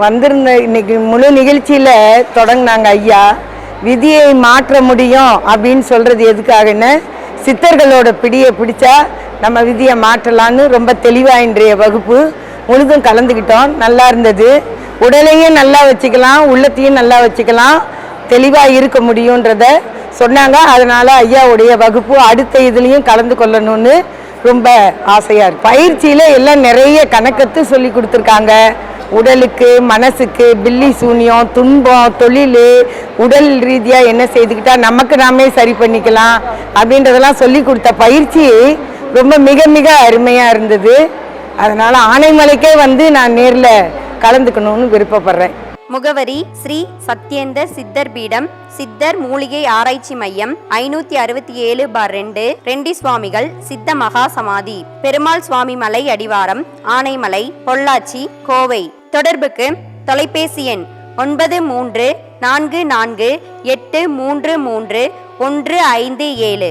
வந்திருந்த இன்னைக்கு முழு நிகழ்ச்சியில் தொடங்கினாங்க ஐயா. விதியை மாற்ற முடியும் அப்படின்னு சொல்கிறது எதுக்காகன்னு, சித்தர்களோட பிடியை பிடிச்சா நம்ம விதியை மாற்றலான்னு ரொம்ப தெளிவாக இன்றைய வகுப்பு முழுதும் கலந்துக்கிட்டோம். நல்லா இருந்தது. உடலையும் நல்லா வச்சுக்கலாம், உள்ளத்தையும் நல்லா வச்சுக்கலாம், தெளிவாக இருக்க முடியுன்றத சொன்னாங்க. அதனால் ஐயாவுடைய வகுப்பு அடுத்த இதுலேயும் கலந்து கொள்ளணும்னு ரொம்ப ஆசையாக இருக்குது. பயிற்சியில் எல்லாம் நிறைய கணக்கத்து சொல்லி கொடுத்துருக்காங்க. உடலுக்கு, மனசுக்கு, பில்லி சூனியம், துன்பம், தொழில், உடல் ரீதியாக என்ன செய்துக்கிட்டா நமக்கு நாமே சரி பண்ணிக்கலாம் அப்படின்றதெல்லாம் சொல்லி கொடுத்த பயிற்சி ரொம்ப மிக மிக அருமையாக இருந்தது. அதனால் ஆனைமலைக்கே வந்து நான் நேரில் கலந்துக்கணும்னு விருப்பப்படுறேன். முகவரி: ஸ்ரீ சத்யேந்தர் சித்தர் பீடம், சித்தர் மூலிகை ஆராய்ச்சி மையம், 567/2, ரெண்டி சுவாமிகள் சித்த மகா சமாதி, பெருமாள் சுவாமி மலை அடிவாரம், ஆனைமலை, பொள்ளாச்சி, கோவை. தொடர்புக்கு தொலைபேசி எண் 9344833157.